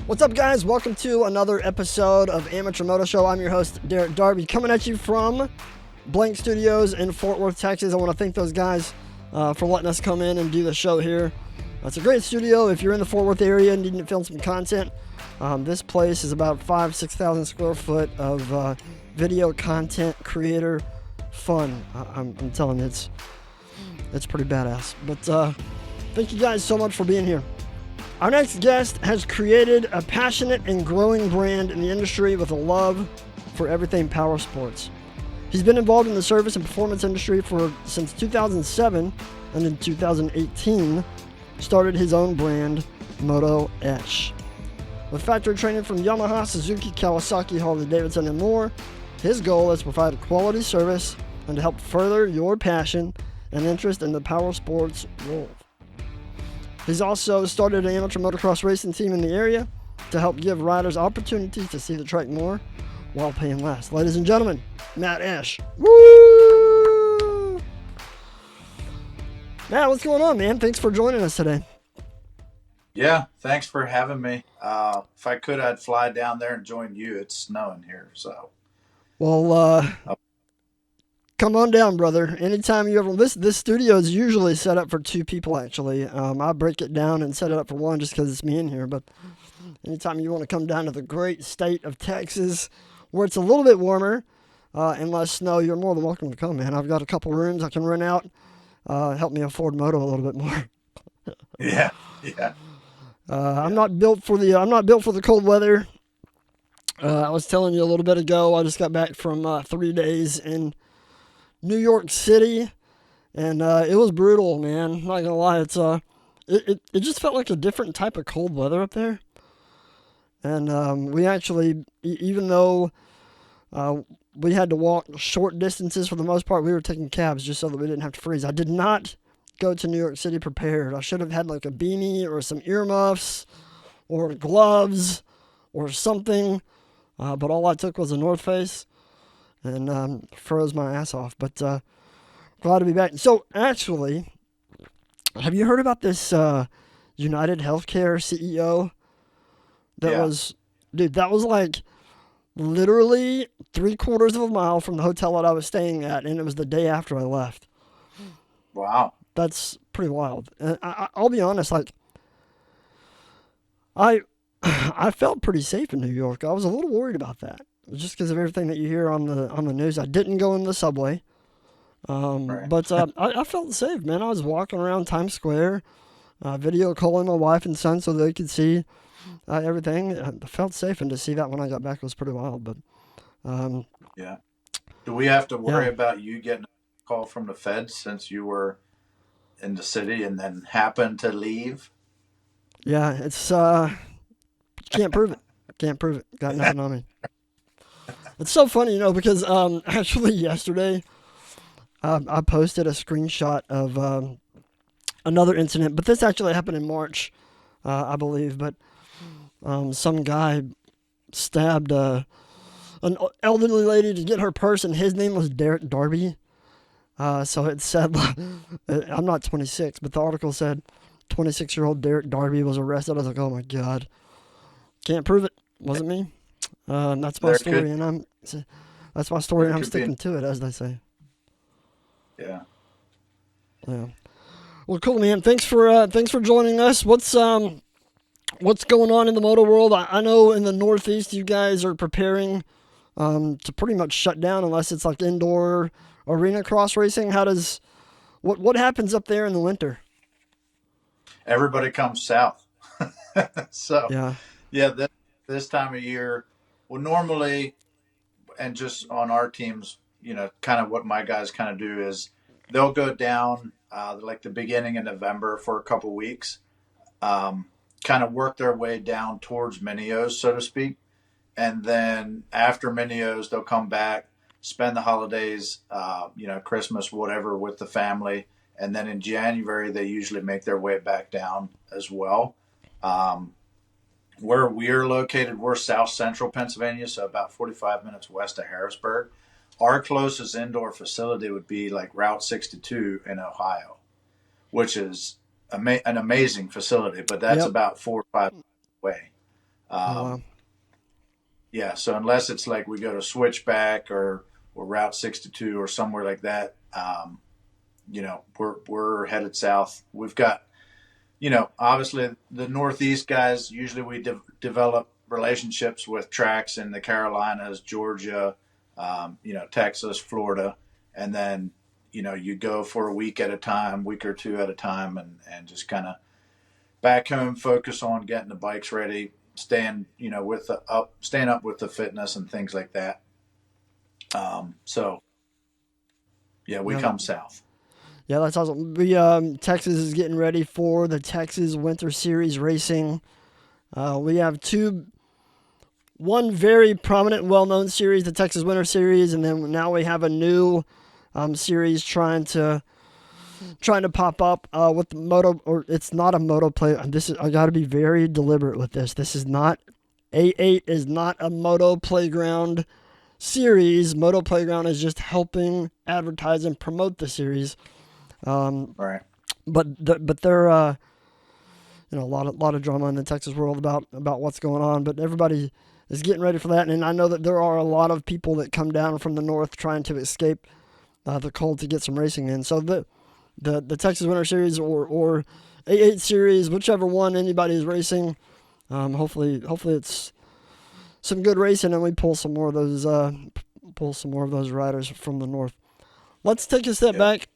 What's up, guys? Welcome to another episode of Amateur Moto Show. I'm your host, Derek Darby, coming at you from Blank Studios in Fort Worth, Texas. I want to thank those guys for letting us come in and do the show here. It's a great studio. If you're in the Fort Worth area and needing to film some content, this place is about 6,000 square foot of video content creator fun. I'm telling you, it's pretty badass. But thank you guys so much for being here. Our next guest has created a passionate and growing brand in the industry with a love for everything power sports. He's been involved in the service and performance industry since 2007, and in 2018 started his own brand, Moto. With factory training from Yamaha, Suzuki, Kawasaki, Harley-Davidson, and more, his goal is to provide a quality service and to help further your passion and interest in the power sports world. He's also started an amateur motocross racing team in the area to help give riders opportunities to see the track more while paying less. Ladies and gentlemen, Matt Ash. Woo! Matt, what's going on, man? Thanks for joining us today. Yeah, thanks for having me. If I could, I'd fly down there and join you. It's snowing here, so. Well, come on down, brother. Anytime you ever... This studio is usually set up for two people, actually. I break it down and set it up for one just because it's me in here. But anytime you want to come down to the great state of Texas, where it's a little bit warmer and less snow, you're more than welcome to come, man. I've got a couple rooms I can rent out. Help me afford Moto a little bit more. Yeah. I'm not built for the cold weather. I was telling you a little bit ago, I just got back from 3 days in New York City, and it was brutal, man. I'm not gonna lie, it just felt like a different type of cold weather up there. And we actually, even though we had to walk short distances for the most part, we were taking cabs just so that we didn't have to freeze. I did not go to New York City prepared. I should have had like a beanie or some earmuffs or gloves or something, but all I took was a North Face and froze my ass off. But glad to be back. So actually, have you heard about this United Healthcare CEO? That was like literally 3/4 of a mile from the hotel that I was staying at, and it was the day after I left. Wow. That's pretty wild. And I'll be honest, like I felt pretty safe in New York. I was a little worried about that, just because of everything that you hear on the news. I didn't go in the subway, Right. but I felt safe, man. I was walking around Times Square, video calling my wife and son so they could see everything. I felt safe, and to see that when I got back was pretty wild. But Yeah. Do we have to worry about you getting a call from the feds since you were in the city and then happened to leave? yeah, it's can't prove it. Can't prove it. Got nothing on me. It's so funny, because actually yesterday I posted a screenshot of another incident, but this actually happened in March, I believe. But some guy stabbed an elderly lady to get her purse, and his name was Derek Darby. So it said, I'm not 26, but the article said 26-year-old Derek Darby was arrested. I was like, oh my God. Can't prove it. Wasn't me. That's my story, and I'm sticking to it, as they say. Yeah. Yeah. Well, cool, man. Thanks for joining us. What's going on in the moto world? I know in the Northeast you guys are preparing to pretty much shut down unless it's like indoor arena cross racing. What happens up there in the winter? Everybody comes south. So, Yeah. this time of year, well, normally, and just on our teams, kind of what my guys kind of do is they'll go down like the beginning of November for a couple weeks, kind of work their way down towards Minios, so to speak. And then after Minios, they'll come back, spend the holidays, Christmas, whatever, with the family. And then in January, they usually make their way back down as well. Where we're located, we're south central Pennsylvania, so about 45 minutes west of Harrisburg. Our closest indoor facility would be like Route 62 in Ohio, which is an amazing facility, but that's about 4 or 5 away. Oh, wow. Yeah, so unless it's like we go to Switchback or Route 62 or somewhere like that, we're headed south. We've got, obviously the Northeast guys. Usually we develop relationships with tracks in the Carolinas, Georgia, Texas, Florida, and then you go for a week at a time, week or two at a time, and just kind of back home, focus on getting the bikes ready, staying up with the fitness and things like that. So yeah, we Yeah, come south. yeah, that's awesome. Texas is getting ready for the Texas Winter Series racing. We have one very prominent, well-known series, the Texas Winter Series, and then now we have a new series trying to pop up with the moto, or it's not a moto play. I got to be very deliberate with this. This is not A8 is not a moto playground series. Moto playground is just helping advertise and promote the series. Right. But they're a lot of drama in the Texas world about what's going on. But everybody is getting ready for that, and I know that there are a lot of people that come down from the north trying to escape the cold to get some racing in. So the Texas Winter Series or A8 Series, whichever one anybody is racing, hopefully it's some good racing and we pull some more of those riders from the north. Let's take a step Yeah. back.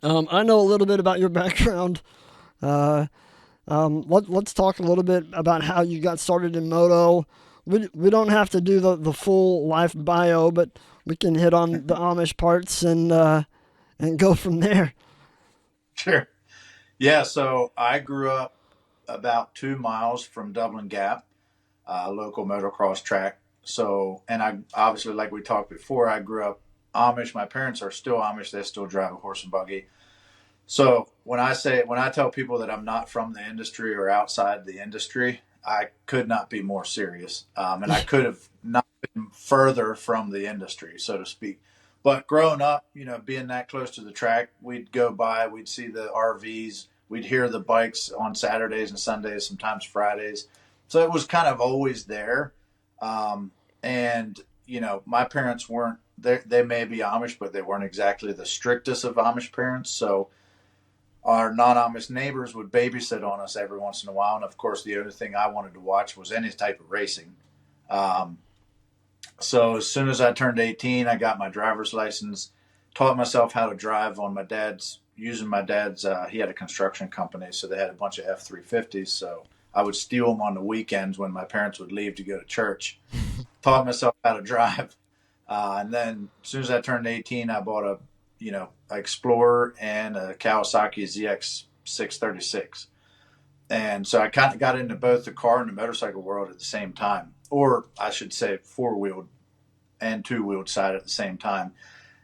I know a little bit about your background. Let's talk a little bit about how you got started in moto. We don't have to do the full life bio, but we can hit on the Amish parts and go from there. Sure. Yeah. So I grew up about 2 miles from Dublin Gap, a local motocross track. So, and I obviously, like we talked before, I grew up Amish. My parents are still Amish. They still drive a horse and buggy. So when I tell people that I'm not from the industry or outside the industry, I could not be more serious. And I could have not been further from the industry, so to speak. But growing up, being that close to the track, we'd go by, we'd see the RVs, we'd hear the bikes on Saturdays and Sundays, sometimes Fridays. So it was kind of always there. And, my parents weren't, they may be Amish, but they weren't exactly the strictest of Amish parents. So our non-Amish neighbors would babysit on us every once in a while, and of course, the other thing I wanted to watch was any type of racing. Um, so as soon as I turned 18, I got my driver's license, taught myself how to drive on using my dad's. He had a construction company, so they had a bunch of F-350s. So I would steal them on the weekends when my parents would leave to go to church. Taught myself how to drive, and then as soon as I turned 18, I bought a Explorer and a Kawasaki ZX 636. And so I kind of got into both the car and the motorcycle world at the same time, or I should say four wheeled and two wheeled side at the same time.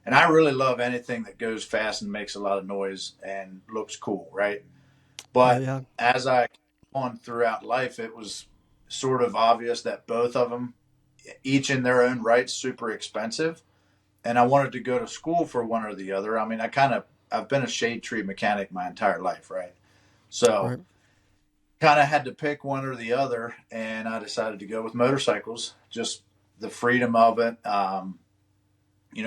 And I really love anything that goes fast and makes a lot of noise and looks cool, right? Oh But yeah, as I on throughout life, it was sort of obvious that both of them, each in their own right, super expensive. And I wanted to go to school for one or the other. I mean, I've been a shade tree mechanic my entire life, right? So right. kind of had to pick one or the other, and I decided to go with motorcycles. Just the freedom of it.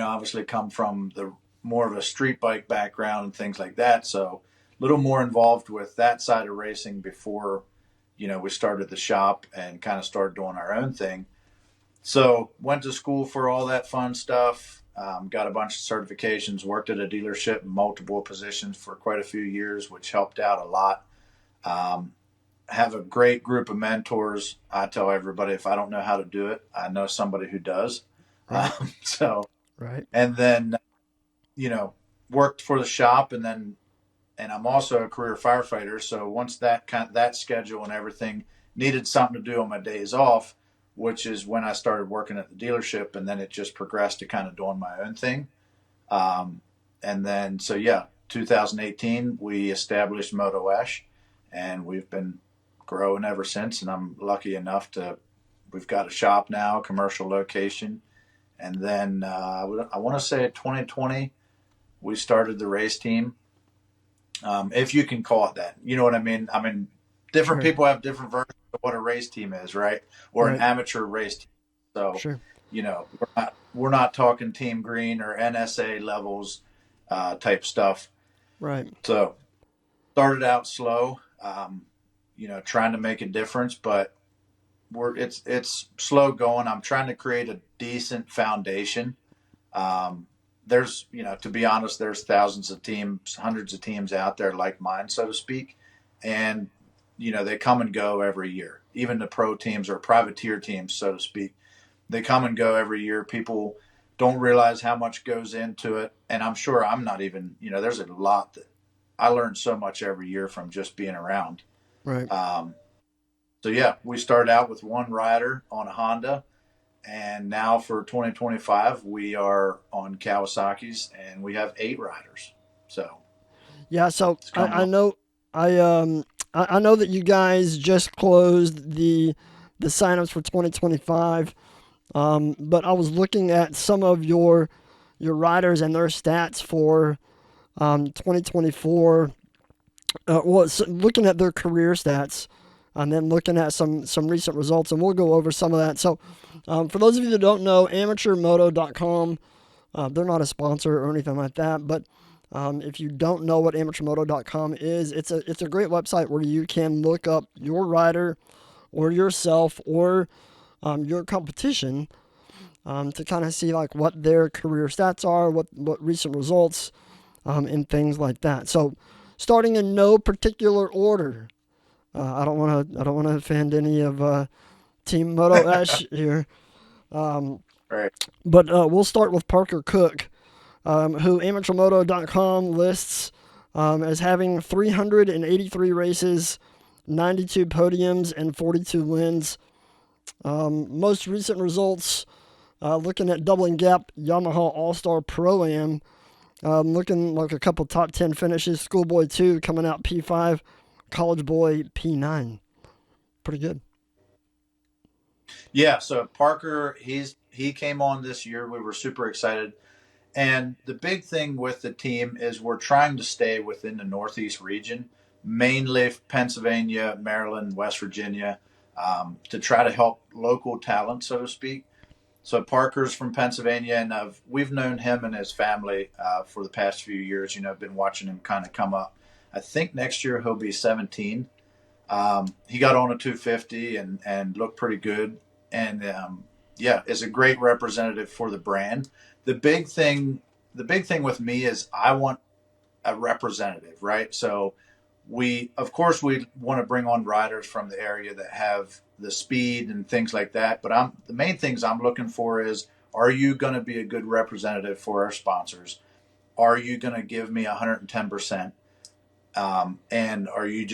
Obviously come from the more of a street bike background and things like that. So a little more involved with that side of racing before, we started the shop and kind of started doing our own thing. So went to school for all that fun stuff. Got a bunch of certifications. Worked at a dealership in multiple positions for quite a few years, which helped out a lot. Um, have a great group of mentors. I tell everybody if I don't know how to do it, I know somebody who does. Right. So Right. and then you know worked for the shop, and I'm also a career firefighter. So once that schedule and everything needed something to do on my days off, which is when I started working at the dealership, and then it just progressed to kind of doing my own thing. Um, and then so yeah, 2018 we established Moto, and we've been growing ever since. And I'm lucky enough to we've got a shop now, a commercial location, and then I want to say 2020 we started the race team, if you can call it that. You know what I mean? I mean, different Sure. people have different versions what a race team is, right? Or an Right. amateur race team. So, Sure. we're not talking Team Green or NSA levels type stuff. Right. So started out slow, trying to make a difference, but it's slow going. I'm trying to create a decent foundation. Um, there's, to be honest, there's thousands of teams, hundreds of teams out there like mine, so to speak, and they come and go every year. Even the pro teams or privateer teams, so to speak, they come and go every year. People don't realize how much goes into it, and I'm sure I'm not even. There's a lot that I learn so much every year from just being around. Right. Um, so yeah, we started out with one rider on a Honda, and now for 2025 we are on Kawasaki's, and we have 8 riders. So Yeah. So it's I, coming I along. know I know that you guys just closed the signups for 2025. But I was looking at some of your riders and their stats for 2024. Looking at their career stats, and then looking at some recent results, and we'll go over some of that. So, for those of you that don't know, amateurmoto.com, they're not a sponsor or anything like that, but if you don't know what amateurmoto.com is, it's a great website where you can look up your rider or yourself or your competition to kind of see like what their career stats are, what recent results, and things like that. So, starting in no particular order. I don't want to offend any of Team Moto Ash here, um, Right. but we'll start with Parker Cook, who AmateurMoto.com lists as having 383 races, 92 podiums, and 42 wins. Most recent results, looking at doubling gap Yamaha All-Star Pro-Am, looking like a couple top 10 finishes. Schoolboy 2 coming out P5, College Boy P9. Pretty good. Yeah, so Parker, he came on this year. We were super excited. And the big thing with the team is we're trying to stay within the Northeast region, mainly Pennsylvania, Maryland, West Virginia, to try to help local talent, so to speak. So Parker's from Pennsylvania, and we've known him and his family for the past few years. Been watching him kind of come up. I think next year he'll be 17. He got on a 250 and looked pretty good, and yeah, is a great representative for the brand. The big thing, the big thing with me is I want a representative, right? So of course we want to bring on riders from the area that have the speed and things like that. But the main things I'm looking for is, are you going to be a good representative for our sponsors? Are you going to give me 110%? And are you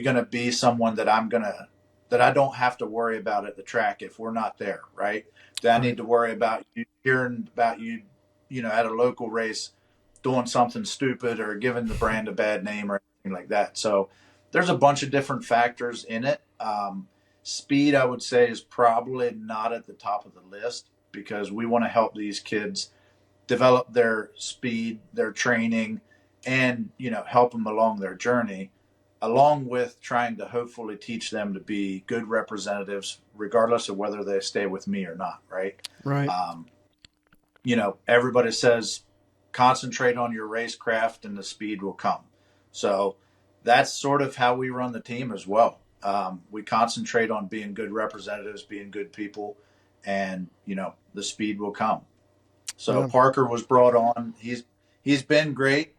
going to be someone that I don't have to worry about at the track if we're not there, right? That I Right. need to worry about you hearing about you, at a local race doing something stupid or giving the brand a bad name or anything like that. So there's a bunch of different factors in it. Speed, I would say, is probably not at the top of the list because we want to help these kids develop their speed, their training, and help them along their journey, along with trying to hopefully teach them to be good representatives, regardless of whether they stay with me or not. Right? Right. Um, Everybody says concentrate on your racecraft and the speed will come. So that's sort of how we run the team as well. We concentrate on being good representatives, being good people, and the speed will come. So Yeah. Parker was brought on. He's been great.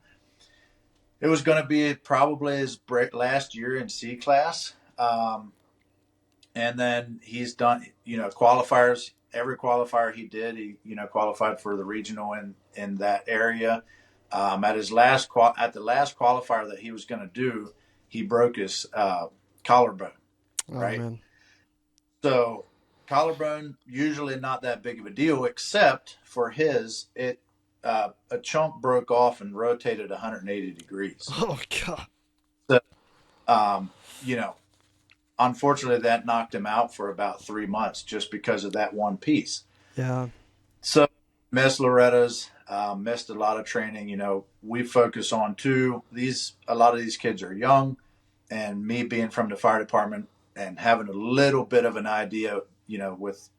It was going to be probably his last year in C class, and then he's done qualifiers. Every qualifier he did, he qualified for the regional in that area. At the last qualifier that he was going to do, he broke his collarbone. Oh Right, man. so collarbone usually not that big of a deal, except for his a chunk broke off and rotated 180 degrees. Oh god. So, um, you know, unfortunately, that knocked him out for about 3 months just because of that one piece. Yeah. So, missed Loretta's, missed a lot of training. We focus on two. A lot of these kids are young, and me being from the fire department, and having a little bit of an idea, with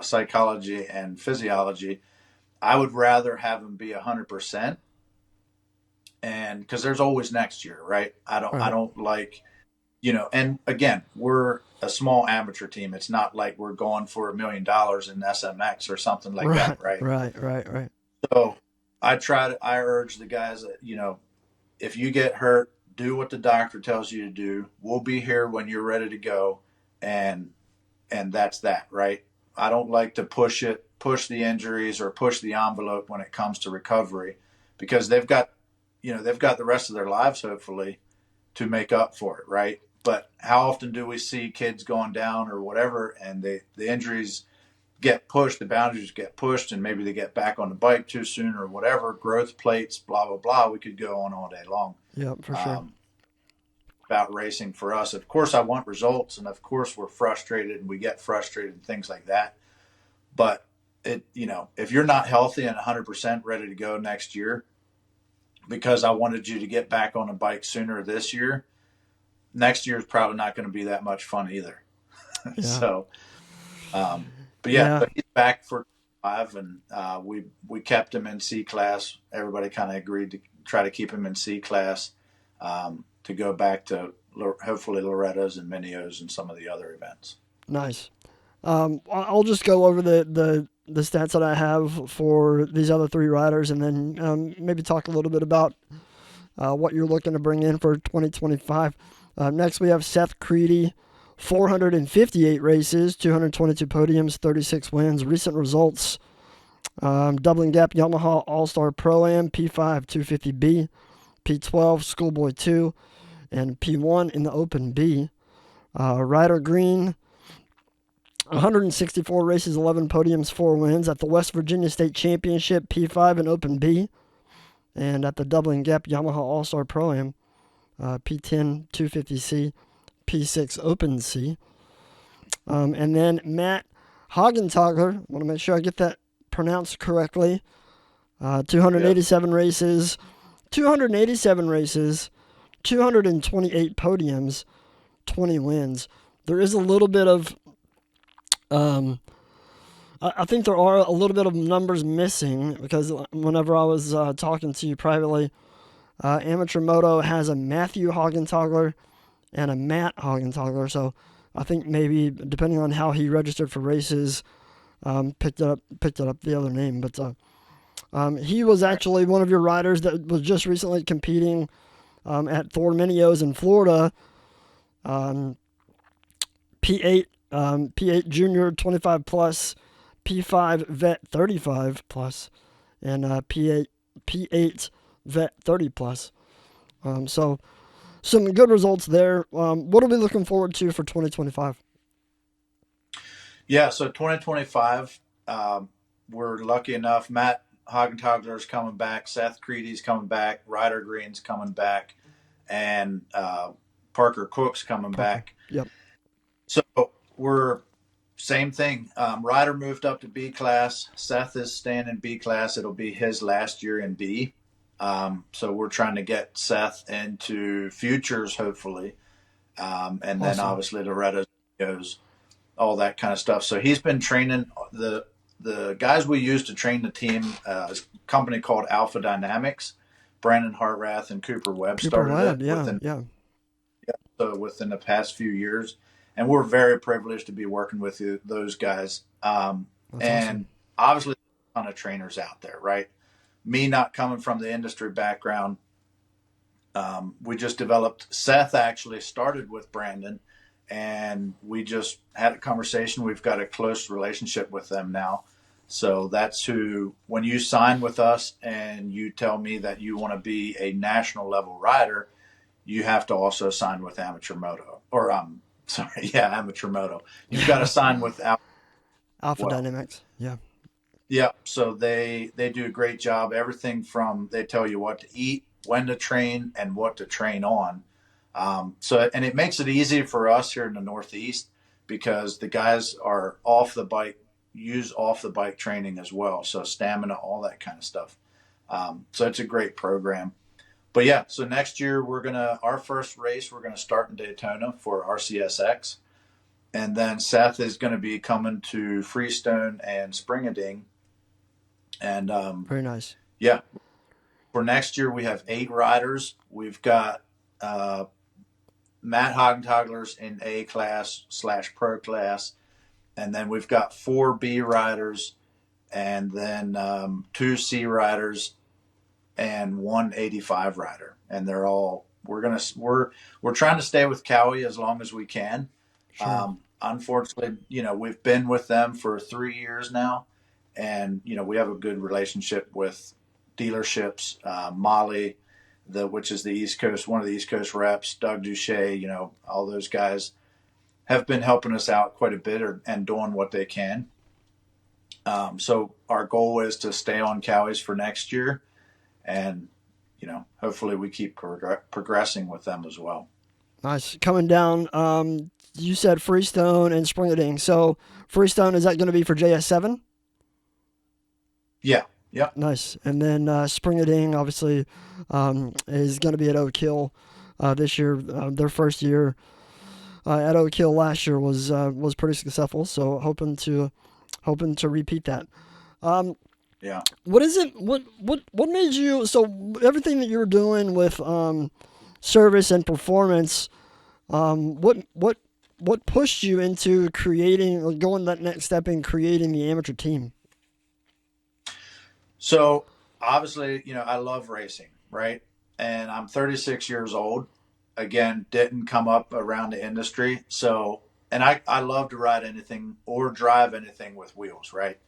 psychology and physiology, I would rather have them be 100%, and because there's always next year, right? I Right. don't like, and again, we're a small amateur team. It's not like we're going for $1 million in SMX or something like that, Right. right? Right. Right. Right. So I urge the guys that, if you get hurt, do what the doctor tells you to do. We'll be here when you're ready to go, and that's that, right? I don't like to push the injuries or push the envelope when it comes to recovery, because they've got the rest of their lives hopefully to make up for it, right? But how often do we see kids going down or whatever, and the injuries get pushed, the boundaries get pushed, and maybe they get back on the bike too soon or whatever, growth plates, blah, blah, blah. We could go on all day long Yeah, for sure. um, about racing for us. Of course, I want results, and of course, we're frustrated and we get frustrated and things like that. But if you're not healthy and 100% ready to go next year, because I wanted you to get back on a bike sooner this year, next year is probably not going to be that much fun either. Yeah. So, but yeah, Yeah. but he's back for 5, and we kept him in C class. Everybody kind of agreed to try to keep him in C class, to go back to hopefully Loretta's and Minio's and some of the other events. Nice. I'll just go over the stats that I have for these other three riders, and then maybe talk a little bit about what you're looking to bring in for 2025. Next, we have Seth Creedy, 458 races, 222 podiums, 36 wins. Recent results: Dublin Gap Yamaha All Star Pro Am P5 250B, P12 Schoolboy 2, and P1 in the Open B. Ryder Green, 164 races, 11 podiums, 4 wins at the West Virginia State Championship, P5 and Open B, and at the Dublin Gap Yamaha All-Star Pro-Am, P10 250C, P6 Open C. And then Matt Haugenthaler, I want to make sure I get that pronounced correctly, 287 Yep. races, 287 races, 228 podiums, 20 wins. There is a little bit of I think there are a little bit of numbers missing, because whenever I was talking to you privately, Amateur Moto has a Matthew Haugenthaler and a Matt Haugenthaler. So I think maybe depending on how he registered for races, picked it up the other name. But he was Right. actually one of your riders that was just recently competing at Thor Minios in Florida. Um, P8 P8 Junior 25 plus, P5 Vet 35 plus, and P8 Vet 30 plus. So some good results there. What are we looking forward to for 2025? Yeah. So 2025, we're lucky enough. Matt Haugenthaler's coming back. Seth Creedy's coming back. Ryder Green's coming back, and Parker Cook's coming Parker. back. Yep. So we're same thing. Ryder moved up to B class. Seth is staying in B class. It'll be his last year in B. So we're trying to get Seth into futures, hopefully, and then Awesome. obviously Loretta goes, all that kind of stuff. So he's been training the guys we use to train the team. Is a company called Alpha Dynamics. Brandon Hartrath and Cooper Webb Cooper started Webb. it Yeah. Yeah. within the past few years, and we're very privileged to be working with those guys. That's awesome. And obviously, a ton of trainers out there, right? Me not coming from the industry background, we just developed. Seth actually started with Brandon, and we just had a conversation. We've got a close relationship with them now. So that's who, when you sign with us and you tell me that you want to be a national level rider, you have to also sign with Amateur Moto. Or, sorry, yeah, Amateur Moto. You've got to sign with Al as Alpha well. Dynamics. Yeah. Yeah, so they do a great job. Everything from they tell you what to eat, when to train, and what to train on. And it makes it easy for us here in the Northeast, because the guys are off the bike, use off the bike training as well. So stamina, all that kind of stuff. So it's a great program. But yeah, so next year our first race, we're gonna start in Daytona for RCSX, and then Seth is gonna be coming to Freestone and Springading, and Very nice. yeah, for next year we have 8 riders. We've got uh, Matt Hoggentogler's in A class / pro class, and then we've got 4 B riders, and then 2 C riders, and 185 rider, and they're all we're trying to stay with Cowie as long as we can. Sure. Unfortunately, we've been with them for 3 years now, and we have a good relationship with dealerships. Molly, which is the East Coast, one of the East Coast reps, Doug Duche, all those guys have been helping us out quite a bit and doing what they can. So our goal is to stay on Cowies for next year, and hopefully we keep progressing with them as well. Nice. Coming down, you said Freestone and Springading. So Freestone, is that going to be for JS7? Yeah. Yep. Nice. And then Springading, obviously, is going to be at Oak Hill this year. Their first year at Oak Hill last year was pretty successful. So hoping to repeat that. Yeah. What is it? What made you? So everything that you were doing with service and performance, what pushed you into creating, like going that next step in creating the amateur team? So obviously, I love racing, right? And I'm 36 years old. Again, didn't come up around the industry. So, and I love to ride anything or drive anything with wheels, right?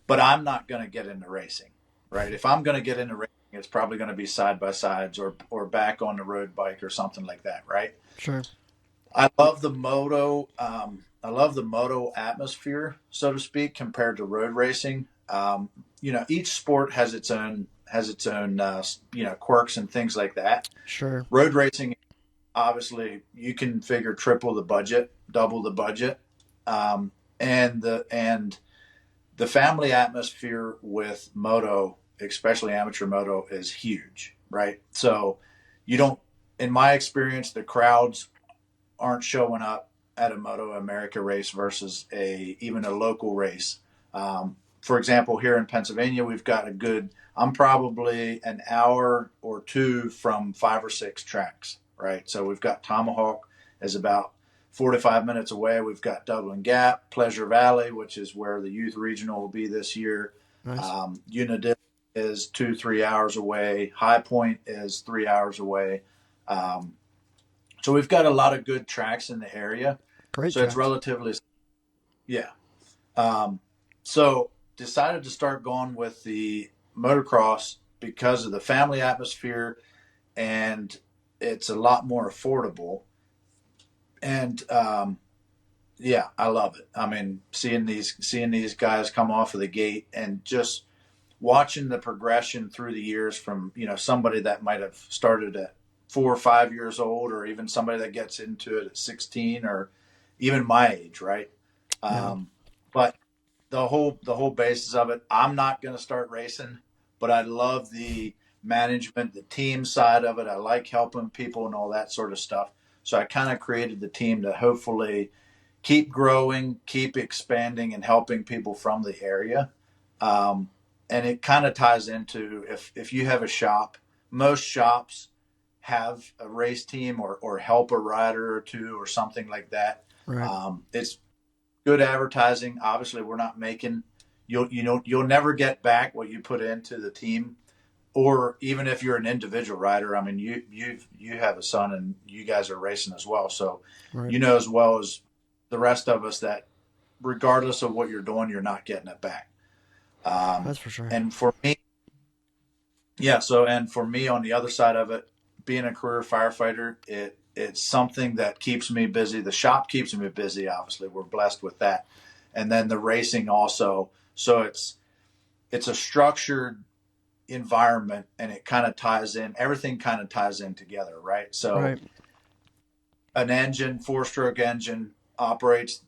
But I'm not going to get into racing, right? If I'm going to get into racing, it's probably going to be side by sides or back on the road bike or something like that, right? Sure. I love the moto. I love the moto atmosphere, so to speak, compared to road racing. Each sport has its own quirks and things like that. Sure. Road racing, obviously, you can figure triple the budget, double the budget, and the family atmosphere with moto, especially amateur moto, is huge, right? So you don't, in my experience, the crowds aren't showing up at a Moto America race versus even a local race. For example, here in Pennsylvania, we've got I'm probably an hour or 2 from 5 or 6 tracks, right? So we've got Tomahawk is about 45 minutes away. We've got Dublin Gap, Pleasure Valley, which is where the youth regional will be this year. Nice. Unadilla is 2-3 hours away. High Point is 3 hours away. So we've got a lot of good tracks in the area. Great. So tracks. it's relatively, yeah. So decided to start going with the motocross because of the family atmosphere, and it's a lot more affordable. And yeah, I love it. I mean, seeing these guys come off of the gate and just watching the progression through the years from somebody that might have started at 4 or 5 years old, or even somebody that gets into it at 16, or even my age, right? Yeah. But the whole basis of it, I'm not going to start racing, but I love the management, the team side of it. I like helping people and all that sort of stuff. So I kind of created the team to hopefully keep growing, keep expanding, and helping people from the area. And it kind of ties into if you have a shop, most shops have a race team or help a rider or two or something like that. Right. It's good advertising. Obviously, we're not making you'll never get back what you put into the team, or even if you're an individual rider. I mean, you have a son and you guys are racing as well, so Right. you know as well as the rest of us that regardless of what you're doing, you're not getting it back. That's for sure. And for me, yeah. So, and for me on the other side of it, being a career firefighter, it's something that keeps me busy. The shop keeps me busy. Obviously, we're blessed with that, and then the racing also. So it's a structured environment, and it kind of ties in. Everything kind of ties in together, right? So, Right. an engine, 4-stroke engine, operates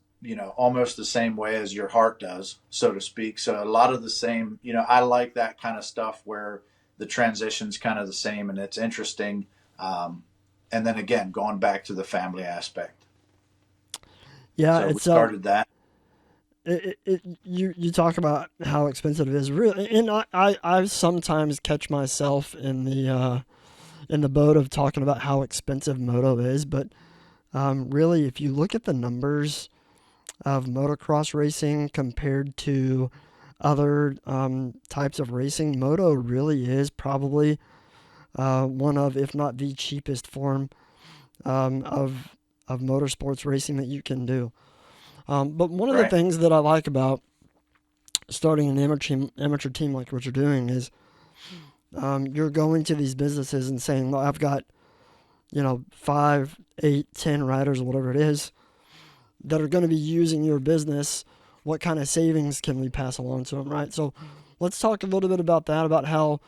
almost the same way as your heart does, so to speak. So a lot of the same. I like that kind of stuff where the transition's kind of the same, and it's interesting. And then again, going back to the family aspect. Yeah, So we it's started that. you talk about how expensive it is, really, and I sometimes catch myself in the boat of talking about how expensive moto is, but really, if you look at the numbers of motocross racing compared to other types of racing, moto really is probably one of, if not the cheapest form of motorsports racing that you can do. But one of the Right. things that I like about starting an amateur team like what you're doing is you're going to these businesses and saying, well, I've got, 5, 8, 10 riders or whatever it is that are going to be using your business. What kind of savings can we pass along to them, right? So let's talk a little bit about that, about how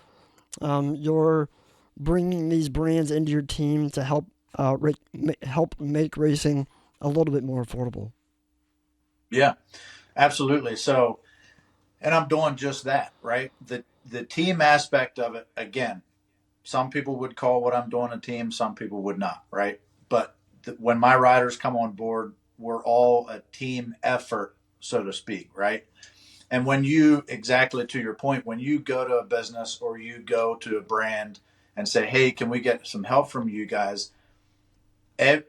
you're bringing these brands into your team to help make racing a little bit more affordable. Yeah, absolutely. So, and I'm doing just that, right? The team aspect of it, again, some people would call what I'm doing a team, some people would not, right? But when my riders come on board, we're all a team effort, so to speak, right? And when you, exactly to your point, when you go to a business or you go to a brand and say, hey, can we get some help from you guys? And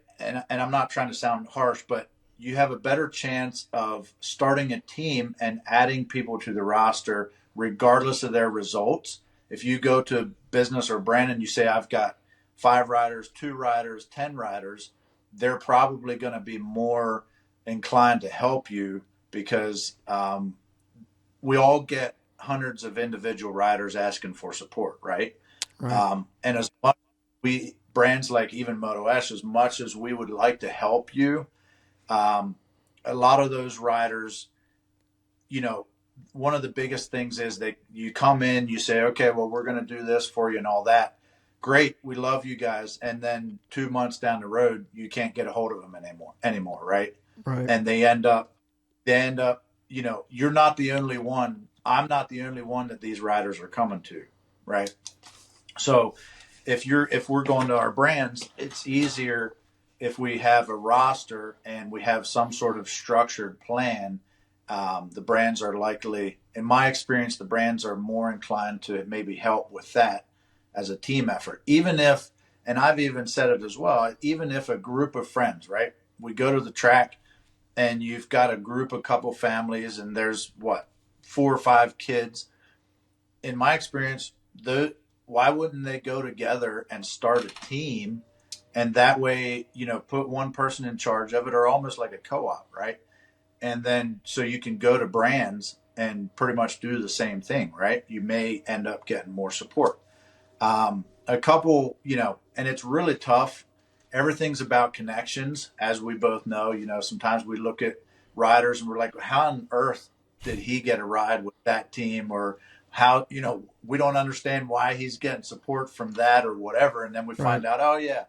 I'm not trying to sound harsh, but you have a better chance of starting a team and adding people to the roster regardless of their results. If you go to business or brand and you say, I've got 5 riders, 2 riders, 10 riders, they're probably going to be more inclined to help you because we all get hundreds of individual riders asking for support, right? Right. And as much we brands like even Moto S, as much as we would like to help you, um, a lot of those riders, you know, one of the biggest things is that you come in, you say, okay, well, we're going to do this for you and all that. Great, we love you guys, and then 2 months down the road, you can't get a hold of them anymore, right? Right. And they end up, you're not the only one. I'm not the only one that these riders are coming to, right? So if we're going to our brands, it's easier if we have a roster and we have some sort of structured plan. The brands are likely, in my experience, the brands are more inclined to maybe help with that as a team effort. Even if, and I've even said it as well, even if a group of friends, right? We go to the track and you've got a group, a couple families, and there's what, 4 or 5 kids. In my experience, why wouldn't they go together and start a team, and that way, put one person in charge of it, or almost like a co-op, right? And then so you can go to brands and pretty much do the same thing, right? You may end up getting more support. A couple, and it's really tough. Everything's about connections, as we both know. Sometimes we look at riders and we're like, how on earth did he get a ride with that team? Or how, we don't understand why he's getting support from that or whatever. And then we Right. find out, oh, yeah,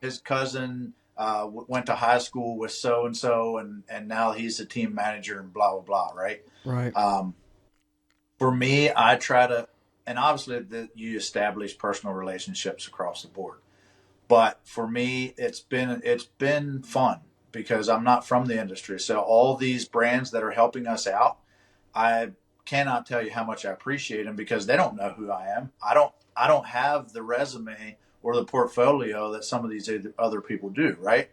his cousin went to high school with so and so, and now he's a team manager and blah, blah, blah, right? Right. Um, for me, I try to, and obviously you establish personal relationships across the board. But for me, it's been fun because I'm not from the industry. So all these brands that are helping us out, I cannot tell you how much I appreciate them because they don't know who I am. I don't have the resume or the portfolio that some of these other people do, right?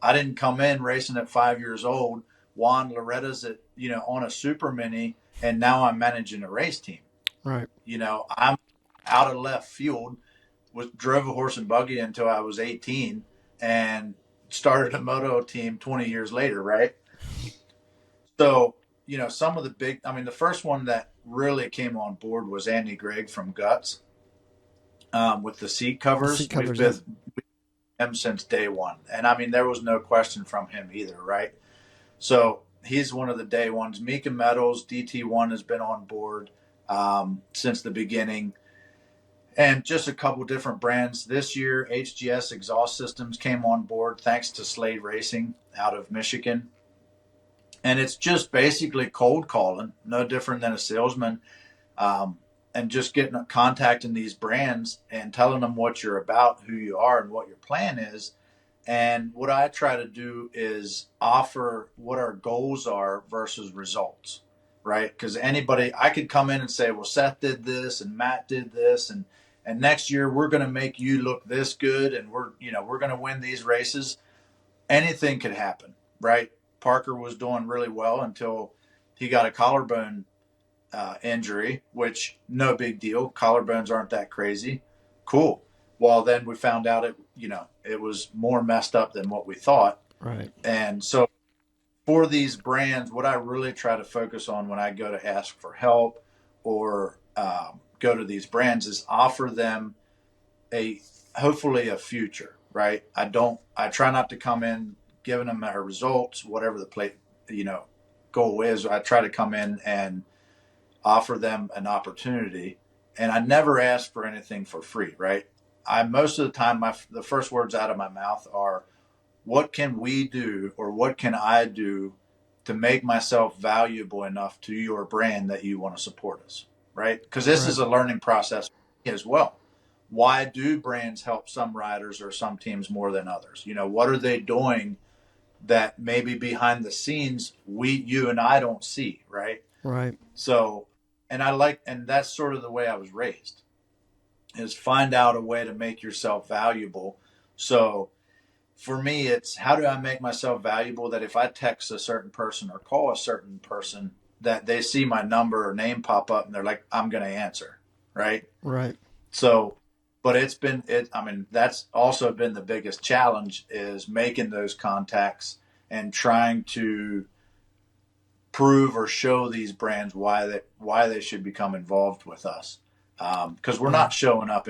I didn't come in racing at 5 years old. Juan Loretta's on a super mini, and now I'm managing a race team. Right. I'm out of left field. Drove a horse and buggy until I was 18, and started a moto team 20 years later, right? So, some of the the first one that really came on board was Andy Gregg from Guts, with the seat The covers. seat We've covers. been Yep. with him since day one. And there was no question from him either, right? So he's one of the day ones. Mika Metals, DT1 has been on board since the beginning. And just a couple different brands. This year, HGS Exhaust Systems came on board thanks to Slade Racing out of Michigan. And it's just basically cold calling, no different than a salesman. Um, and just getting contacting these brands and telling them what you're about, who you are, and what your plan is. And what I try to do is offer what our goals are versus results, right? Because anybody, I could come in and say, well, Seth did this and Matt did this, and next year we're going to make you look this good, and we're going to win these races. Anything could happen, right? Parker was doing really well until he got a collarbone injury, which no big deal. Collarbones aren't that crazy. Cool. Well, then we found out it was more messed up than what we thought. Right. And so for these brands, what I really try to focus on when I go to ask for help or go to these brands is offer them hopefully a future, right? I try not to come in giving them our results, whatever the goal is. I try to come in and offer them an opportunity, and I never ask for anything for free, right? Most of the time, the first words out of my mouth are, what can we do or what can I do to make myself valuable enough to your brand that you want to support us, right? Because this is a learning process as well. Why do brands help some riders or some teams more than others? What are they doing that maybe behind the scenes you and I don't see, right? Right. So, and that's sort of the way I was raised, is find out a way to make yourself valuable. So for me, it's how do I make myself valuable that if I text a certain person or call a certain person, that they see my number or name pop up and they're like, I'm going to answer. Right. Right. So, but that's also been the biggest challenge, is making those contacts and trying to prove or show these brands why they should become involved with us. Because we're not showing up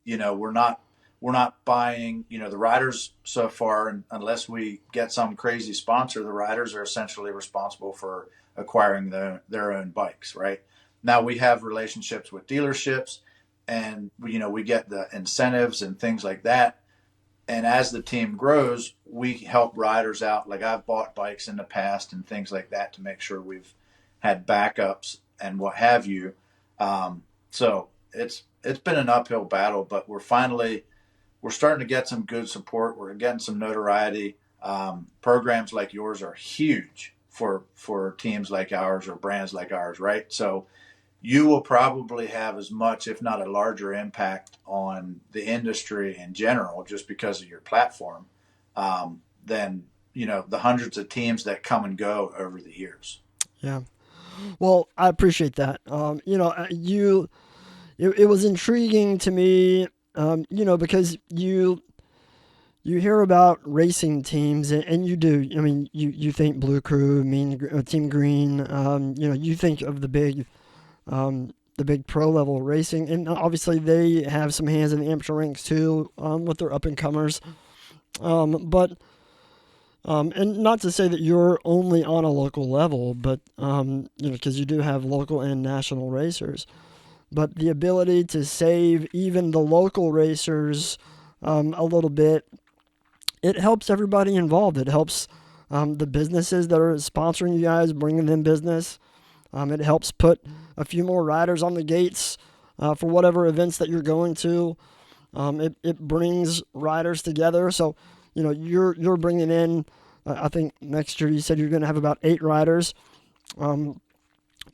we're not buying, the riders so far, and unless we get some crazy sponsor, the riders are essentially responsible for acquiring their own bikes, right? Now we have relationships with dealerships, and we get the incentives and things like that. And as the team grows, we help riders out. Like, I've bought bikes in the past and things like that to make sure we've had backups and what have you. So it's been an uphill battle, but we're starting to get some good support. We're getting some notoriety. Programs like yours are huge for teams like ours or brands like ours, right? So you will probably have as much, if not a larger impact on the industry in general, just because of your platform, than, the hundreds of teams that come and go over the years. Yeah. Well, I appreciate that. It was intriguing to me, because you hear about racing teams, and you do. I mean, you think Blue Crew, Team Green. You think of the big pro level racing, and obviously they have some hands in the amateur ranks too, with their up and comers. And not to say that you're only on a local level, but because you do have local and national racers. But the ability to save even the local racers a little bit, it helps everybody involved. It helps the businesses that are sponsoring you guys, bringing them business. It helps put a few more riders on the gates for whatever events that you're going to. It brings riders together. So, you're bringing in, I think next year you said you're going to have about 8 riders.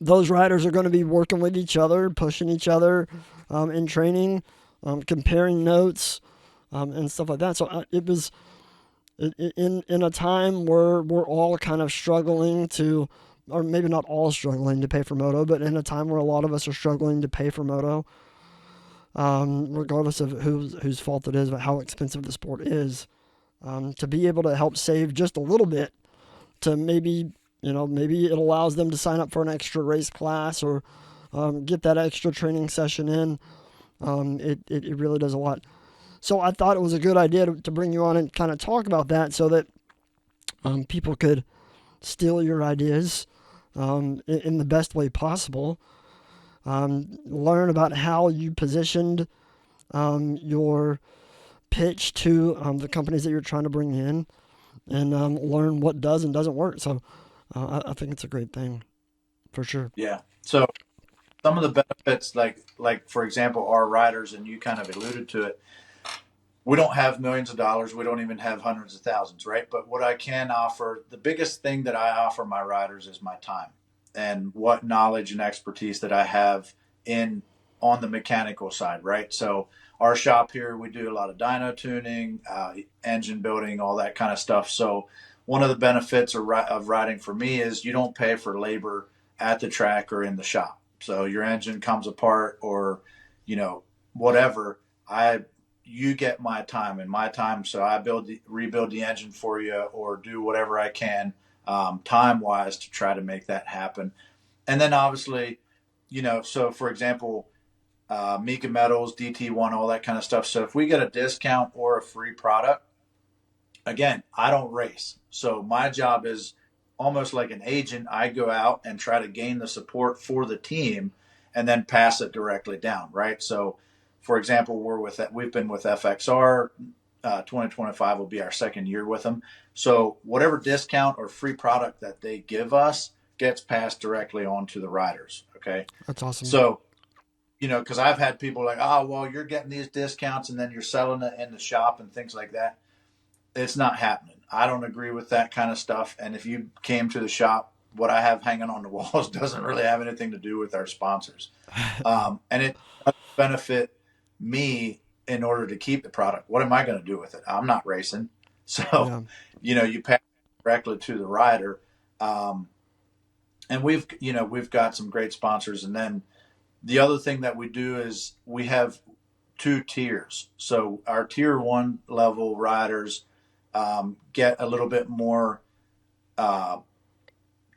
Those riders are going to be working with each other, pushing each other in training, comparing notes, and stuff like that. So it was in a time where we're all kind of struggling to, or maybe not all struggling to pay for Moto, but in a time where a lot of us are struggling to pay for Moto, regardless of whose fault it is, but how expensive the sport is, to be able to help save just a little bit to maybe it allows them to sign up for an extra race class or get that extra training session in. It really does a lot. So I thought it was a good idea to bring you on and kind of talk about that so that people could steal your ideas in the best way possible. Learn about how you positioned your pitch to the companies that you're trying to bring in, and learn what does and doesn't work. So I think it's a great thing, for sure. Yeah. So some of the benefits, like for example, our riders, and you kind of alluded to it. We don't have millions of dollars. We don't even have hundreds of thousands, right? But what I can offer, the biggest thing that I offer my riders is my time and what knowledge and expertise that I have in on the mechanical side, right? So our shop here, we do a lot of dyno tuning, engine building, all that kind of stuff. So one of the benefits of riding for me is you don't pay for labor at the track or in the shop. So your engine comes apart or, whatever. You get my time and my time. So I rebuild the engine for you or do whatever I can time wise to try to make that happen. And then obviously, so for example, Mika Metals, DT1, all that kind of stuff. So if we get a discount or a free product, again, I don't race. So my job is almost like an agent. I go out and try to gain the support for the team and then pass it directly down, right? So, for example, we've been with FXR. 2025 will be our second year with them. So whatever discount or free product that they give us gets passed directly on to the riders. Okay. That's awesome. So, because I've had people like, oh, well, you're getting these discounts and then you're selling it in the shop and things like that. It's not happening. I don't agree with that kind of stuff. And if you came to the shop, what I have hanging on the walls doesn't really have anything to do with our sponsors. And it does benefit me in order to keep the product. What am I going to do with it? I'm not racing. So, you pass it directly to the rider. And we've got some great sponsors. And then the other thing that we do is we have 2 tiers. So our tier 1 level riders get a little bit more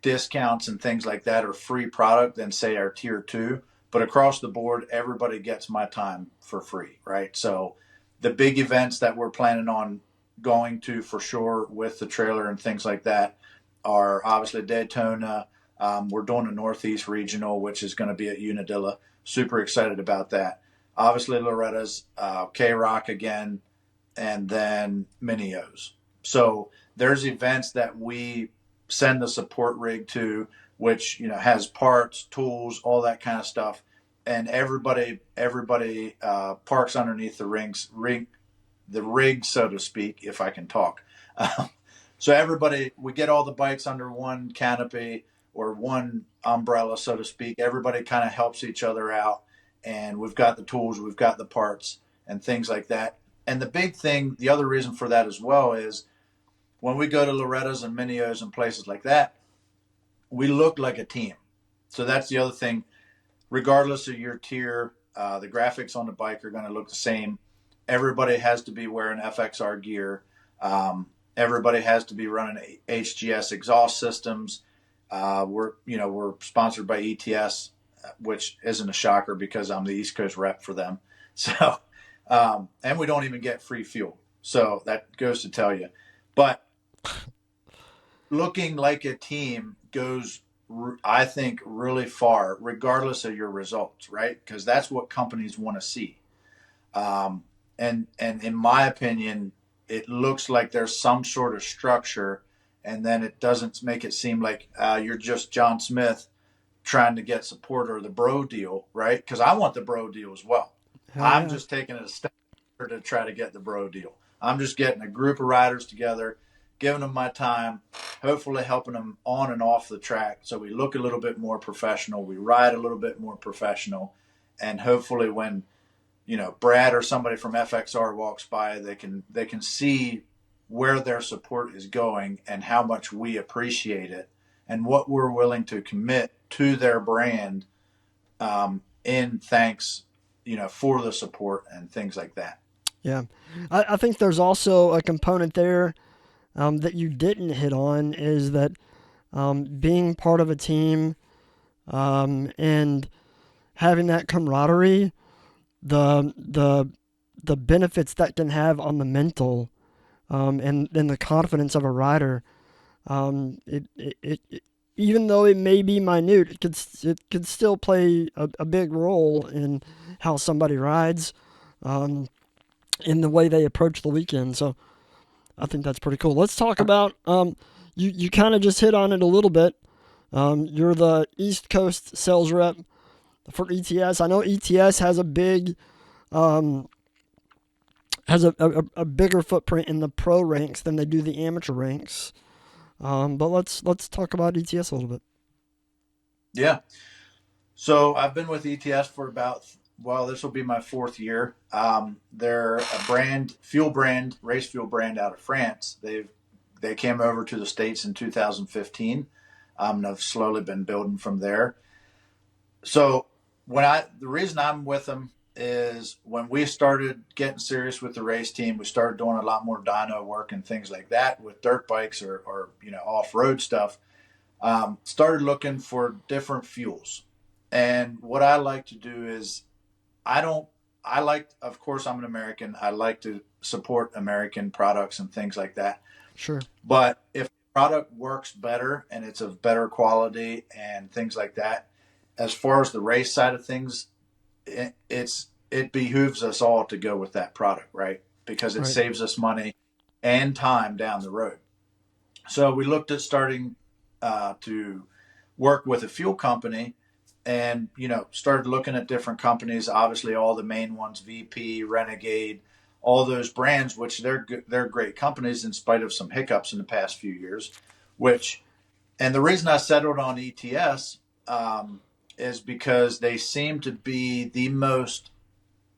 discounts and things like that or free product than say our tier 2. But across the board, everybody gets my time for free, right? So the big events that we're planning on going to for sure with the trailer and things like that are obviously Daytona. We're doing a Northeast Regional, which is going to be at Unadilla. Super excited about that. Obviously, Loretta's, K-Rock again, and then Minios. So there's events that we send the support rig to, which has parts, tools, all that kind of stuff, and everybody parks underneath the rig, so to speak, if I can talk. So we get all the bikes under one canopy or one umbrella, so to speak. Everybody kind of helps each other out, and we've got the tools, we've got the parts, and things like that. And the big thing, the other reason for that as well is when we go to Loretta's and Minios and places like that, we look like a team. So that's the other thing. Regardless of your tier, the graphics on the bike are going to look the same. Everybody has to be wearing FXR gear. Everybody has to be running HGS exhaust systems. We're sponsored by ETS, which isn't a shocker because I'm the East Coast rep for them. So, and we don't even get free fuel. So that goes to tell you. But looking like a team goes, I think, really far, regardless of your results, right? Because that's what companies want to see. And in my opinion, it looks like there's some sort of structure, and then it doesn't make it seem like you're just John Smith trying to get support or the bro deal, right? Because I want the bro deal as well. I'm just taking it a step to try to get the bro deal. I'm just getting a group of riders together, giving them my time, hopefully helping them on and off the track so we look a little bit more professional, we ride a little bit more professional, and hopefully when Brad or somebody from FXR walks by, they can see where their support is going and how much we appreciate it and what we're willing to commit to their brand in thanks, for the support and things like that. Yeah. I think there's also a component there that you didn't hit on is that being part of a team and having that camaraderie, the benefits that can have on the mental and the confidence of a rider, it even though it may be minute, it could still play a big role in how somebody rides, in the way they approach the weekend. So I think that's pretty cool. Let's talk about you kind of just hit on it a little bit. You're the East Coast sales rep for ETS. I know ETS has a big um, has a bigger footprint in the pro ranks than they do the amateur ranks. But let's talk about ETS a little bit. Yeah. So I've been with ETS for about, well, this will be my fourth year. They're a brand, fuel brand, race fuel brand out of France. They came over to the States in 2015. And I've slowly been building from there. So the reason I'm with them is when we started getting serious with the race team, we started doing a lot more dyno work and things like that with dirt bikes or off road stuff. Started looking for different fuels. And what I like to do is I don't, I like, of course, I'm an American. I like to support American products and things like that. Sure. But if the product works better and it's of better quality and things like that, as far as the race side of things, it behooves us all to go with that product, right? Because it Right. saves us money and time down the road. So we looked at starting to work with a fuel company, and started looking at different companies. Obviously, all the main ones, VP, Renegade, all those brands, which they're great companies in spite of some hiccups in the past few years. And the reason I settled on ETS is because they seem to be the most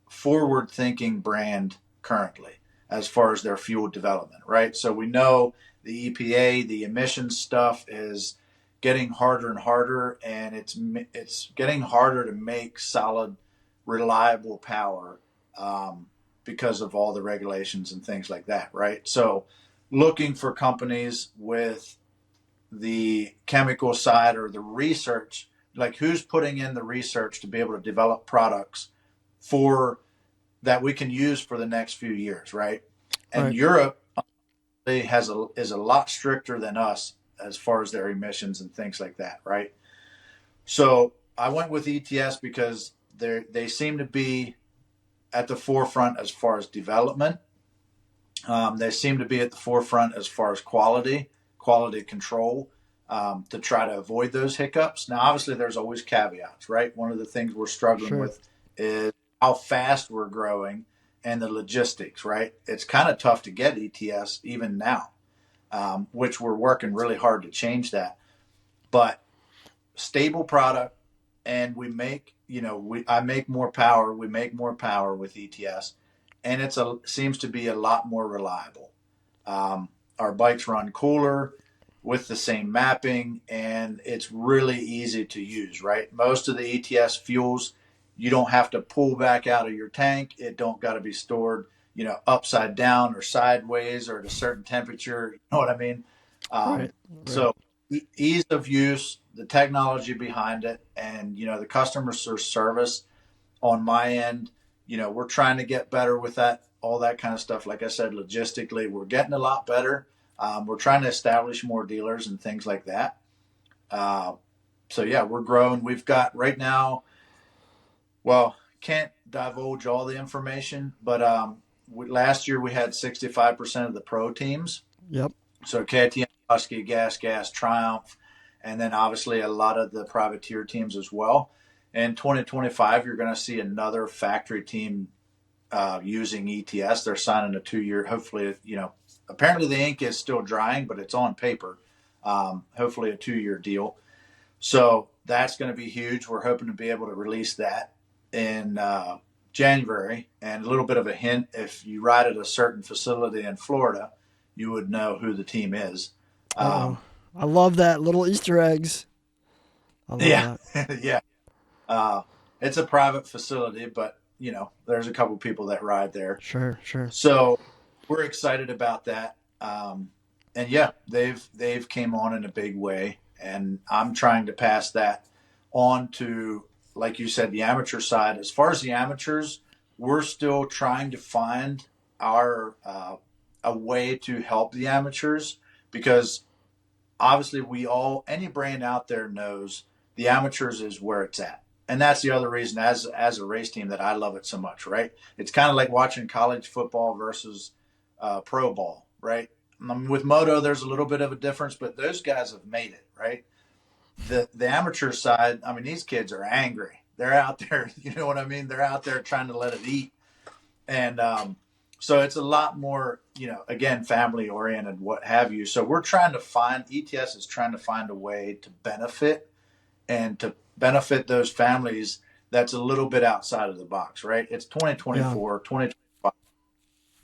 forward-thinking brand currently as far as their fuel development, right? So we know the EPA, the emissions stuff is getting harder and harder, and it's getting harder to make solid, reliable power because of all the regulations and things like that, right? So looking for companies with the chemical side or the research, like who's putting in the research to be able to develop products for that we can use for the next few years, right? And Right. Europe is a lot stricter than us as far as their emissions and things like that, right? So I went with ETS because they seem to be at the forefront as far as development. They seem to be at the forefront as far as quality control, to try to avoid those hiccups. Now, obviously, there's always caveats, right? One of the things we're struggling Sure. with is how fast we're growing and the logistics, right? It's kind of tough to get ETS even now, which we're working really hard to change that. But stable product, and I make more power. We make more power with ETS, and seems to be a lot more reliable. Our bikes run cooler with the same mapping, and it's really easy to use, right? Most of the ETS fuels, you don't have to pull back out of your tank. It don't got to be stored, upside down or sideways or at a certain temperature. You know what I mean? Right. Um, Right. so ease of use, the technology behind it, and the customer service on my end. We're trying to get better with that, all that kind of stuff. Like I said, logistically, we're getting a lot better. We're trying to establish more dealers and things like that. Uh, so yeah, we're growing. We've got right now. Well, can't divulge all the information, but last year we had 65% of the pro teams. Yep. So KTM, Husky, Gas, Triumph, and then obviously a lot of the privateer teams as well. In 2025, you're going to see another factory team using ETS. They're signing a 2-year. Hopefully, apparently the ink is still drying, but it's on paper. Hopefully, a 2-year deal. So that's going to be huge. We're hoping to be able to release that in January. And a little bit of a hint: if you ride at a certain facility in Florida, you would know who the team is. Uh oh. Um, I love that little Easter eggs. I love yeah, that. yeah. Uh, it's a private facility, but there's a couple people that ride there. Sure. Sure. So we're excited about that. And yeah, they've came on in a big way, and I'm trying to pass that on to, like you said, the amateur side. As far as the amateurs, we're still trying to find our a way to help the amateurs, because obviously any brand out there knows the amateurs is where it's at. And that's the other reason, as a race team, that I love it so much, right? It's kind of like watching college football versus pro ball, right? With Moto, there's a little bit of a difference, but those guys have made it, right? The amateur side, I mean, these kids are angry. They're out there, you know what I mean? They're out there trying to let it eat. And so it's a lot more, again, family oriented, what have you. So we're trying to find, ETS is trying to find a way to benefit those families that's a little bit outside of the box, right? It's 2024, 2025.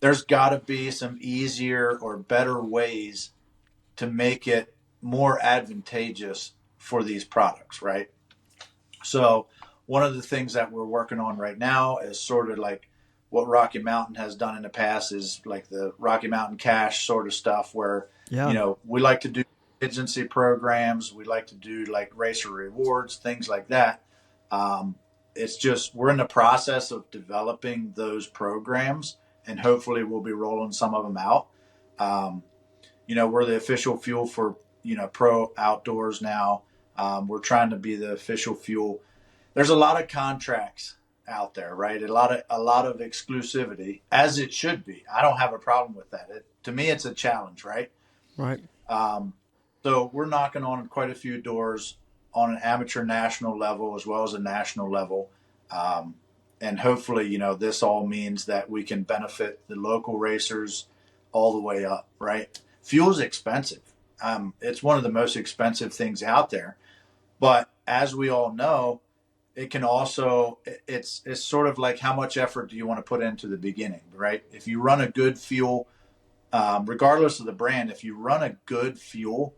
There's got to be some easier or better ways to make it more advantageous for these products, right? So one of the things that we're working on right now is sort of like what Rocky Mountain has done in the past, is like the Rocky Mountain Cash sort of stuff where, Yeah. We like to do agency programs. We like to do like racer rewards, things like that. It's just, we're in the process of developing those programs, and hopefully we'll be rolling some of them out. We're the official fuel for, Pro Outdoors now. We're trying to be the official fuel. There's a lot of contracts out there, right? A lot of exclusivity, as it should be. I don't have a problem with that. To me, it's a challenge, right? Right. So we're knocking on quite a few doors on an amateur national level as well as a national level. And hopefully, this all means that we can benefit the local racers all the way up, right? Fuel's expensive. It's one of the most expensive things out there. But as we all know, it can also, it's sort of like how much effort do you want to put into the beginning, right? If you run a good fuel, regardless of the brand, if you run a good fuel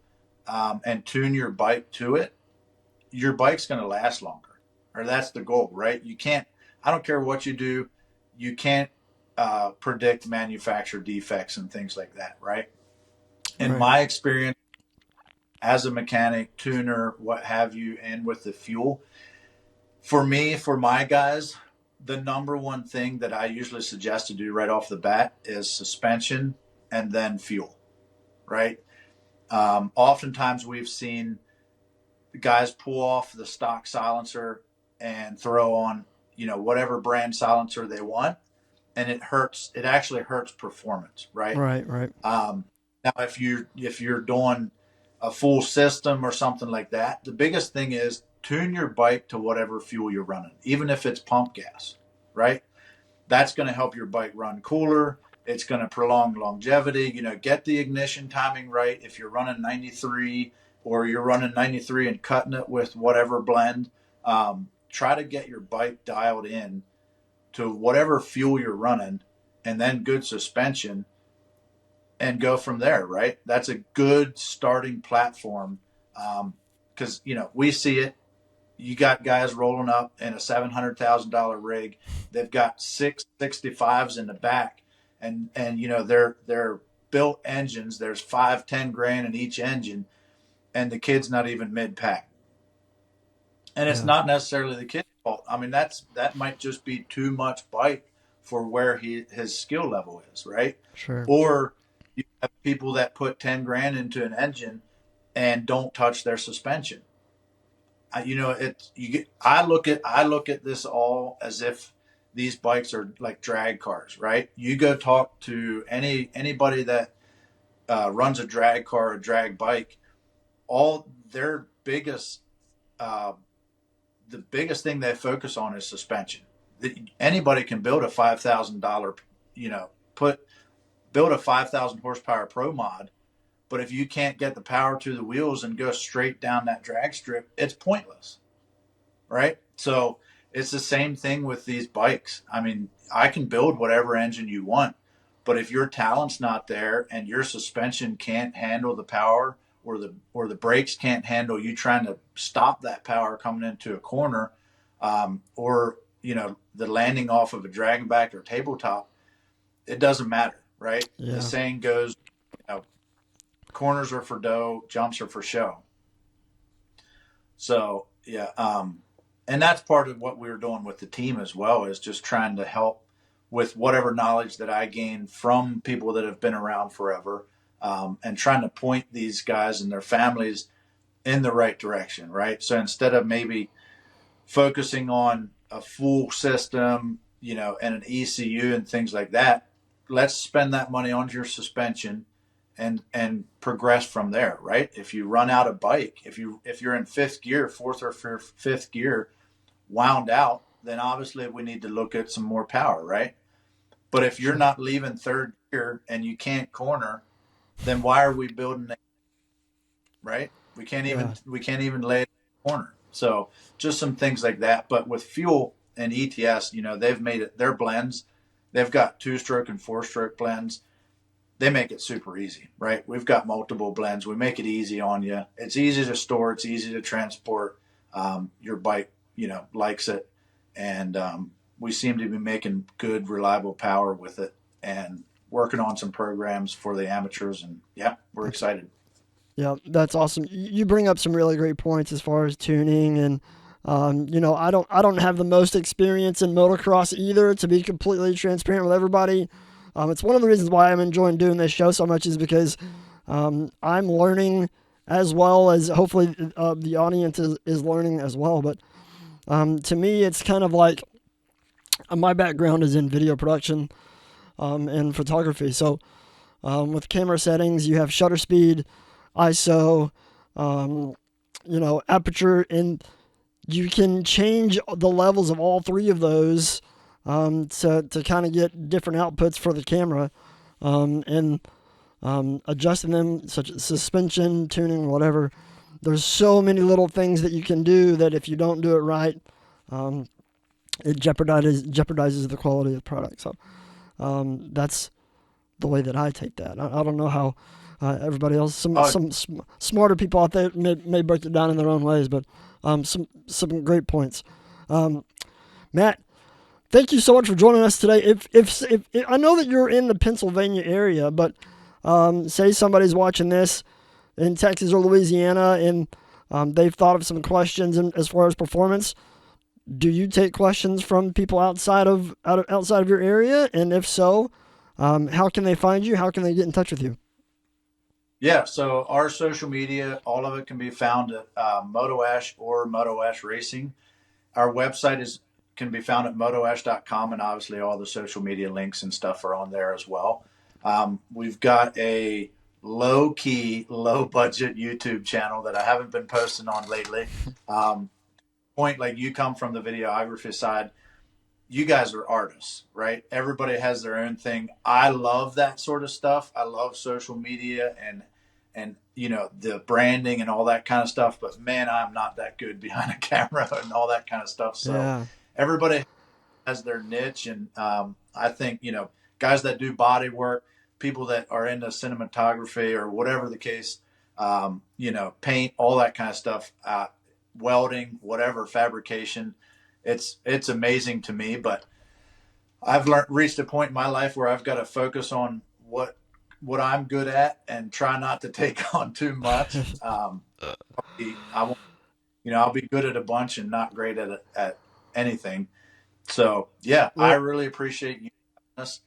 and tune your bike to it, your bike's going to last longer, or that's the goal, right? You can't, I don't care what you do, you can't predict manufacturer defects and things like that, right? In Right. my experience as a mechanic, tuner, what have you, and with the fuel, for me, for my guys, the number one thing that I usually suggest to do right off the bat is suspension and then fuel, right? Oftentimes we've seen guys pull off the stock silencer and throw on, whatever brand silencer they want, and it actually hurts performance, right? Right. Right. Now, if you're doing a full system or something like that, the biggest thing is tune your bike to whatever fuel you're running, even if it's pump gas, right? That's going to help your bike run cooler. It's going to prolong longevity. Get the ignition timing right. If you're running 93 or you're running 93 and cutting it with whatever blend, try to get your bike dialed in to whatever fuel you're running, and then good suspension, and go from there, right? That's a good starting platform, because, we see it. You got guys rolling up in a $700,000 rig. They've got 665s in the back, and they're built engines. There's 5-10 grand in each engine, and the kid's not even mid pack. And it's Yeah. not necessarily the kid's fault. I mean, that might just be too much bike for where his skill level is, right? Sure. Or you have people that put 10 grand into an engine and don't touch their suspension. I look at this all as if these bikes are like drag cars, right? You go talk to anybody that runs a drag car, a drag bike. All their uh, the biggest thing they focus on is suspension. Anybody can build a $5,000, put build a 5,000 horsepower pro mod, but if you can't get the power to the wheels and go straight down that drag strip, it's pointless, right? So it's the same thing with these bikes. I mean, I can build whatever engine you want, but if your talent's not there and your suspension can't handle the power, or the brakes can't handle you trying to stop that power coming into a corner, or the landing off of a dragon back or tabletop, it doesn't matter, right? The Yeah. saying goes, corners are for dough, jumps are for show. So yeah, and that's part of what we were doing with the team as well, is just trying to help with whatever knowledge that I gained from people that have been around forever, and trying to point these guys and their families in the right direction, right? So instead of maybe focusing on a full system, and an ECU and things like that, let's spend that money on your suspension and progress from there, right? If you run out of bike, if you're in fifth gear, fourth or fifth gear, wound out, then obviously we need to look at some more power, right? But if you're Sure. not leaving third gear and you can't corner, then why are we building it, right? Yeah. We can't even lay it in the corner. So just some things like that. But with fuel and ETS, they've made it their blends. They've got 2-stroke and 4-stroke blends. They make it super easy, right? We've got multiple blends. We make it easy on you. It's easy to store. It's easy to transport. Your bike, likes it, and we seem to be making good, reliable power with it, and working on some programs for the amateurs. And yeah, we're excited. Yeah, that's awesome. You bring up some really great points as far as tuning, and I don't have the most experience in motocross either. To be completely transparent with everybody, it's one of the reasons why I'm enjoying doing this show so much is because I'm learning as well as hopefully the audience is learning as well. But to me, it's kind of like my background is in video production and photography. So with camera settings, you have shutter speed, ISO, aperture, and you can change the levels of all three of those to kind of get different outputs for the camera, and adjusting them, such as suspension, tuning, whatever. There's so many little things that you can do that if you don't do it right, it jeopardizes the quality of the product. So that's the way that I take that. I don't know how everybody else, some smarter people out there may break it down in their own ways, but some great points. Matt, thank you so much for joining us today. If I know that you're in the Pennsylvania area, but say somebody's watching this in Texas or Louisiana and they've thought of some questions as far as performance. Do you take questions from people outside of your area? And if so, how can they find you? How can they get in touch with you? Yeah, so our social media, all of it can be found at Motoash or Motoash Racing. Our website can be found at motoash.com, and obviously all the social media links and stuff are on there as well. We've got a low key, low budget YouTube channel that I haven't been posting on lately. Point, like, you come from the videography side. You guys are artists, right? Everybody has their own thing. I love that sort of stuff. I love social media and the branding and all that kind of stuff. But man, I'm not that good behind a camera and all that kind of stuff. So Yeah. everybody has their niche, and I think guys that do body work, people that are into cinematography or whatever the case, paint, all that kind of stuff, welding, whatever, fabrication. It's amazing to me, but I've reached a point in my life where I've got to focus on what I'm good at and try not to take on too much. I'll be good at a bunch and not great at anything. So yeah, I Well, really appreciate you doing this.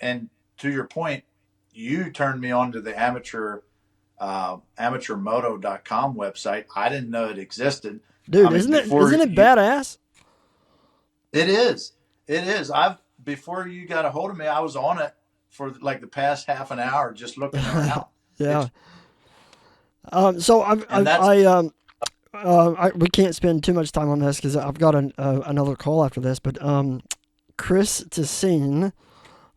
And to your point, you turned me on to the amateurmoto.com website. I didn't know it existed. dude, I mean, before isn't it you, badass? it is, it is. Before you got a hold of me, I was on it for like the past half an hour, just looking around. Yeah. It's, So and that's we can't spend too much time on this because I've got another call after this. But Chris Tessine,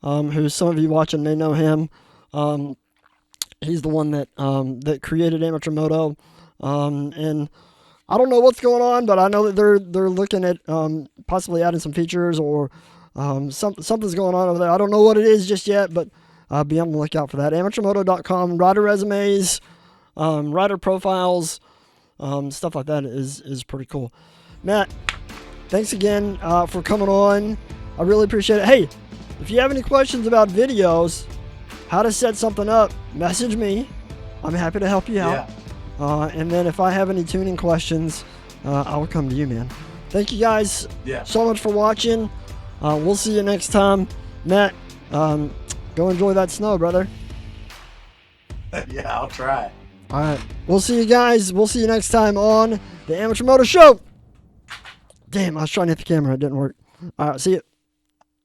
who some of you watching may know him, he's the one that created Amateur Moto, and I don't know what's going on, but I know that they're looking at possibly adding some features or something's going on over there. I don't know what it is just yet, but be on the lookout for that. AmateurMoto.com, rider resumes, rider profiles, stuff like that is pretty cool. Matt, thanks again for coming on. I really appreciate it. Hey, if you have any questions about videos, how to set something up, message me. I'm happy to help you out. yeah, And then if I have any tuning questions, I'll come to you, man. Thank you guys yeah. so much for watching. We'll see you next time. Matt, go enjoy that snow, brother. Yeah, I'll try. All right. We'll see you guys. We'll see you next time on the Amateur Moto Show. Damn, I was trying to hit the camera. It didn't work. All right. See you.